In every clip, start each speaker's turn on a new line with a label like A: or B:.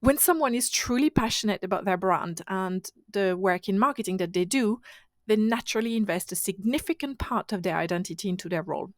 A: When someone is truly passionate about their brand and the work in marketing that they do, they naturally invest a significant part of their identity into their role.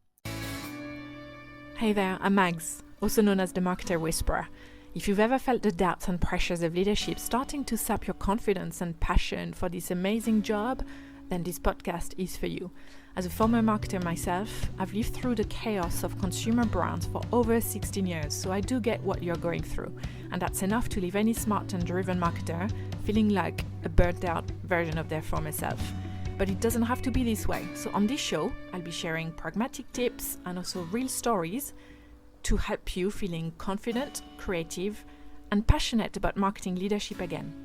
A: Hey there, I'm Mags, also known as the Marketer Whisperer. If you've ever felt the doubts and pressures of leadership starting to sap your confidence and passion for this amazing job, then this podcast is for you. As a former marketer myself, I've lived through the chaos of consumer brands for over 16 years, so I do get what you're going through. And that's enough to leave any smart and driven marketer feeling like a burnt out version of their former self. But it doesn't have to be this way. So on this show, I'll be sharing pragmatic tips and also real stories to help you feeling confident, creative, and passionate about marketing leadership again.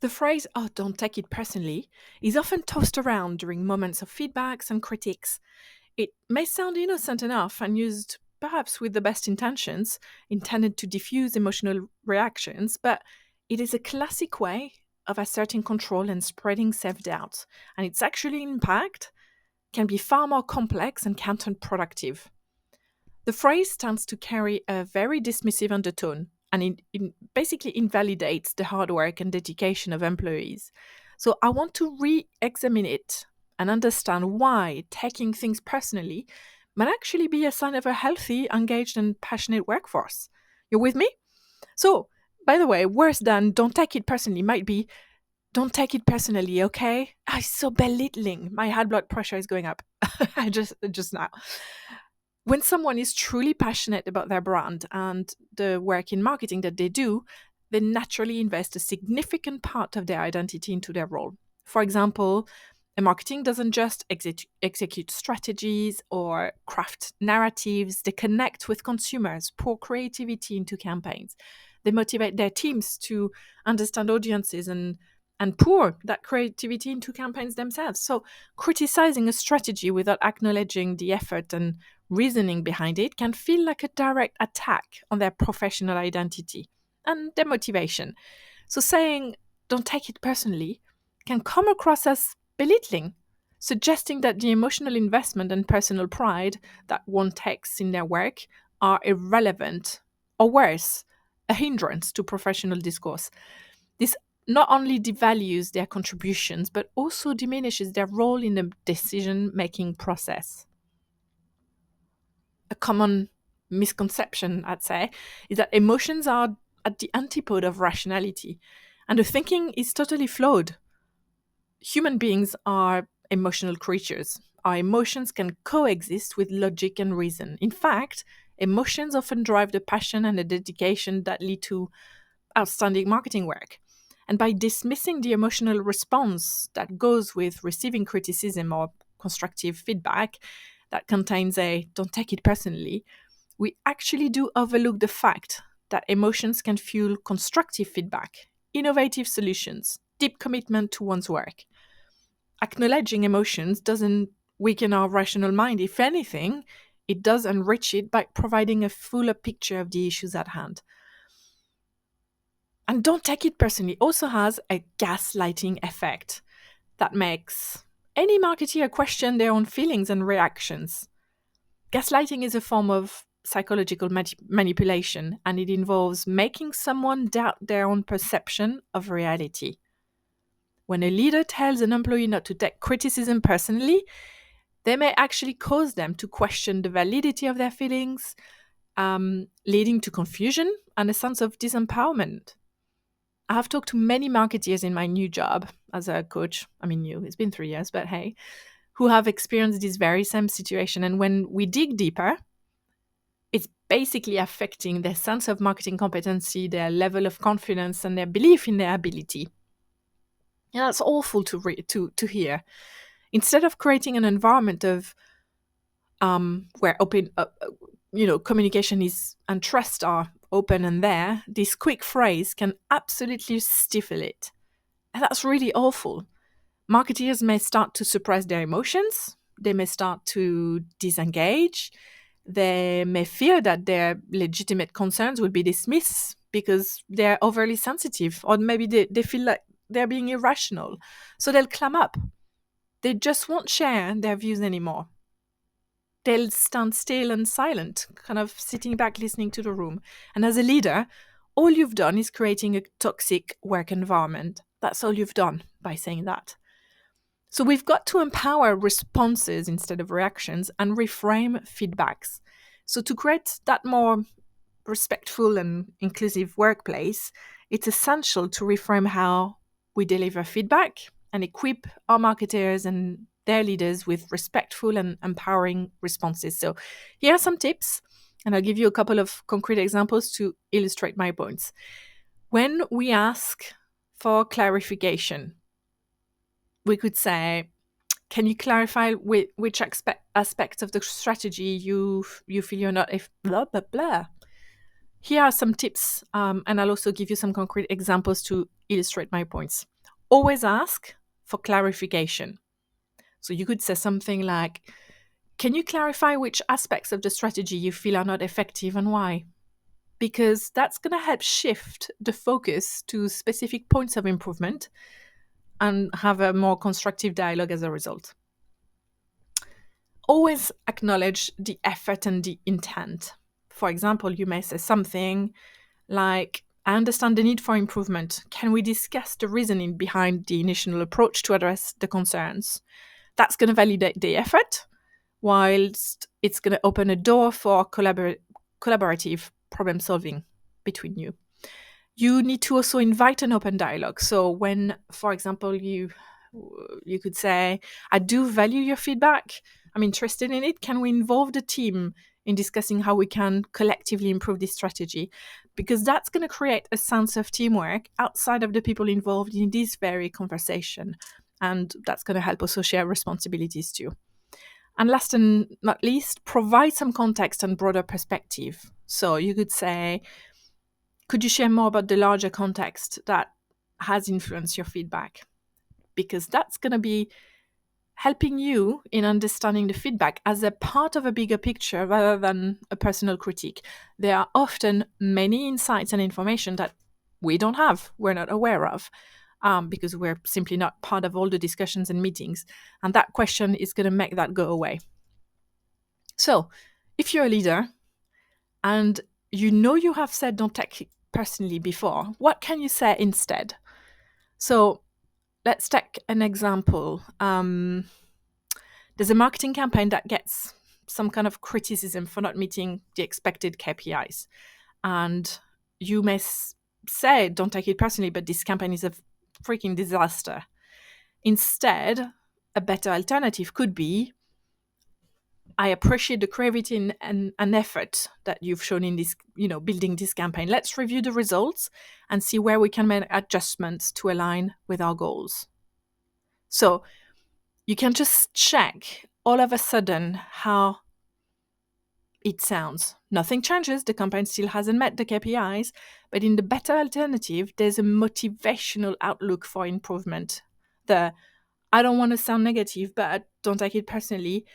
A: The phrase, "oh, don't take it personally," is often tossed around during moments of feedbacks and critiques. It may sound innocent enough and used perhaps with the best intentions, intended to diffuse emotional reactions, but it is a classic way of asserting control and spreading self-doubt, and its actual impact can be far more complex and counterproductive. The phrase tends to carry a very dismissive undertone, and it basically invalidates the hard work and dedication of employees. So I want to re-examine it and understand why taking things personally might actually be a sign of a healthy, engaged, and passionate workforce. You're with me? So, by the way, worse than "don't take it personally" might be "don't take it personally, okay? It's so belittling. My high blood pressure is going up." just now. When someone is truly passionate about their brand and the work in marketing that they do, they naturally invest a significant part of their identity into their role. For example, a marketing doesn't just execute strategies or craft narratives, they connect with consumers, pour creativity into campaigns. They motivate their teams to understand audiences and pour that creativity into campaigns themselves. So criticizing a strategy without acknowledging the effort and reasoning behind it can feel like a direct attack on their professional identity and their motivation. So saying "don't take it personally" can come across as belittling, suggesting that the emotional investment and personal pride that one takes in their work are irrelevant, or worse, a hindrance to professional discourse. This not only devalues their contributions, but also diminishes their role in the decision-making process. A common misconception, I'd say, is that emotions are at the antipode of rationality, and the thinking is totally flawed. Human beings are emotional creatures. Our emotions can coexist with logic and reason. In fact, emotions often drive the passion and the dedication that lead to outstanding marketing work. And by dismissing the emotional response that goes with receiving criticism or constructive feedback that contains a "don't take it personally," we actually do overlook the fact that emotions can fuel constructive feedback, innovative solutions, deep commitment to one's work. Acknowledging emotions doesn't weaken our rational mind. If anything, it does enrich it by providing a fuller picture of the issues at hand. And "don't take it personally" also has a gaslighting effect that makes any marketer question their own feelings and reactions. Gaslighting is a form of psychological manipulation, and it involves making someone doubt their own perception of reality. When a leader tells an employee not to take criticism personally, they may actually cause them to question the validity of their feelings, leading to confusion and a sense of disempowerment. I have talked to many marketeers in my new job as a coach. I mean, it's been 3 years, but hey, who have experienced this very same situation. And when we dig deeper, it's basically affecting their sense of marketing competency, their level of confidence, and their belief in their ability. And that's awful to hear. Instead of creating an environment of where open, communication is and trust are open and there, this quick phrase can absolutely stifle it. And that's really awful. Marketeers may start to suppress their emotions. They may start to disengage. They may fear that their legitimate concerns will be dismissed because they're overly sensitive, or maybe they feel like they're being irrational. So they'll clam up. They just won't share their views anymore. they'll stand still and silent, kind of sitting back, listening to the room. And as a leader, all you've done is creating a toxic work environment. That's all you've done by saying that. So we've got to empower responses instead of reactions and reframe feedbacks. So to create that more respectful and inclusive workplace, it's essential to reframe how we deliver feedback and equip our marketers and their leaders with respectful and empowering responses. So here are some tips, and I'll give you a couple of concrete examples to illustrate my points. When we ask for clarification, we could say, can you clarify which aspects of the strategy you feel you're not, if blah, blah, blah. Here are some tips, and I'll also give you some concrete examples to illustrate my points. Always ask for clarification. So you could say something like, can you clarify which aspects of the strategy you feel are not effective and why? Because that's going to help shift the focus to specific points of improvement and have a more constructive dialogue as a result. Always acknowledge the effort and the intent. For example, you may say something like, I understand the need for improvement. Can we discuss the reasoning behind the initial approach to address the concerns? That's going to validate the effort, whilst it's going to open a door for collaborative problem solving between you. You need to also invite an open dialogue. So when, for example, you could say, I do value your feedback. I'm interested in it. Can we involve the team in discussing how we can collectively improve this strategy? Because that's going to create a sense of teamwork outside of the people involved in this very conversation. And that's going to help also share responsibilities too. And last and not least, provide some context and broader perspective. So you could say, could you share more about the larger context that has influenced your feedback? Because that's going to be helping you in understanding the feedback as a part of a bigger picture rather than a personal critique. There are often many insights and information that we don't have, we're not aware of, because we're simply not part of all the discussions and meetings. And that question is going to make that go away. So if you're a leader and you know you have said don't take it personally before, what can you say instead? So let's take an example. There's a marketing campaign that gets some kind of criticism for not meeting the expected KPIs. And you may say, don't take it personally, but this campaign is a freaking disaster. Instead, a better alternative could be, I appreciate the creativity and effort that you've shown in this, building this campaign. Let's review the results and see where we can make adjustments to align with our goals. So you can just check all of a sudden how it sounds. Nothing changes. The campaign still hasn't met the KPIs, but in the better alternative, there's a motivational outlook for improvement. The I don't want to sound negative, but don't take it personally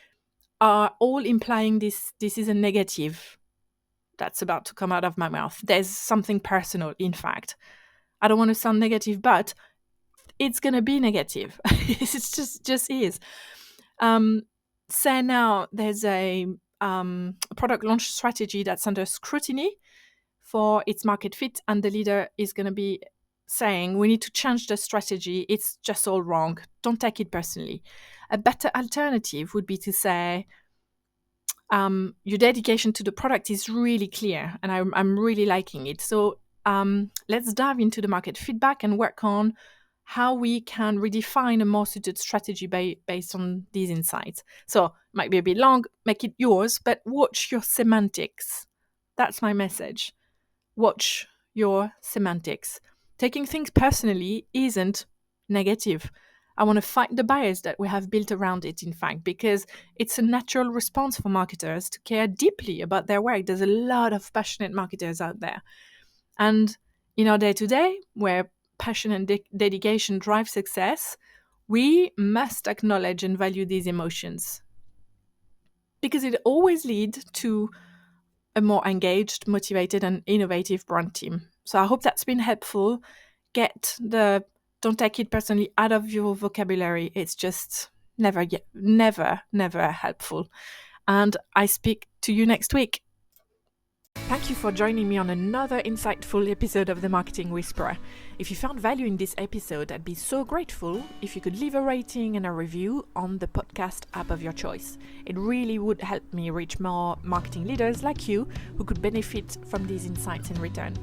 A: are all implying this is a negative that's about to come out of my mouth. There's something personal, in fact. I don't want to sound negative, but it's going to be negative. It just is. Say now there's a product launch strategy that's under scrutiny for its market fit, and the leader is going to be saying, we need to change the strategy. It's just all wrong. Don't take it personally. A better alternative would be to say, your dedication to the product is really clear, and I'm really liking it. So let's dive into the market feedback and work on how we can redefine a more suited strategy based on these insights. So it might be a bit long, make it yours, but watch your semantics. That's my message. Watch your semantics. Taking things personally isn't negative. I want to fight the bias that we have built around it, in fact, because it's a natural response for marketers to care deeply about their work. There's a lot of passionate marketers out there. And in our day-to-day, where passion and dedication drive success, we must acknowledge and value these emotions, because it always leads to a more engaged, motivated, and innovative brand team. So I hope that's been helpful. Get the don't take it personally out of your vocabulary. It's just never helpful. and I speak to you next week. Thank you for joining me on another insightful episode of The Marketing Whisperer. If you found value in this episode, I'd be so grateful if you could leave a rating and a review on the podcast app of your choice. It really would help me reach more marketing leaders like you who could benefit from these insights in return.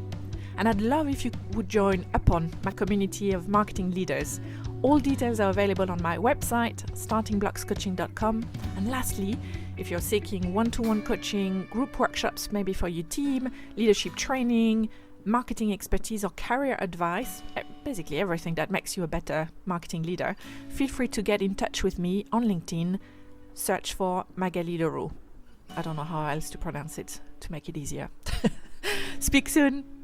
A: And I'd love if you would join upon my community of marketing leaders. All details are available on my website, startingblockscoaching.com. And lastly, if you're seeking one-to-one coaching, group workshops maybe for your team, leadership training, marketing expertise or career advice, basically everything that makes you a better marketing leader, feel free to get in touch with me on LinkedIn. Search for Magali Leroux. I don't know how else to pronounce it to make it easier. Speak soon.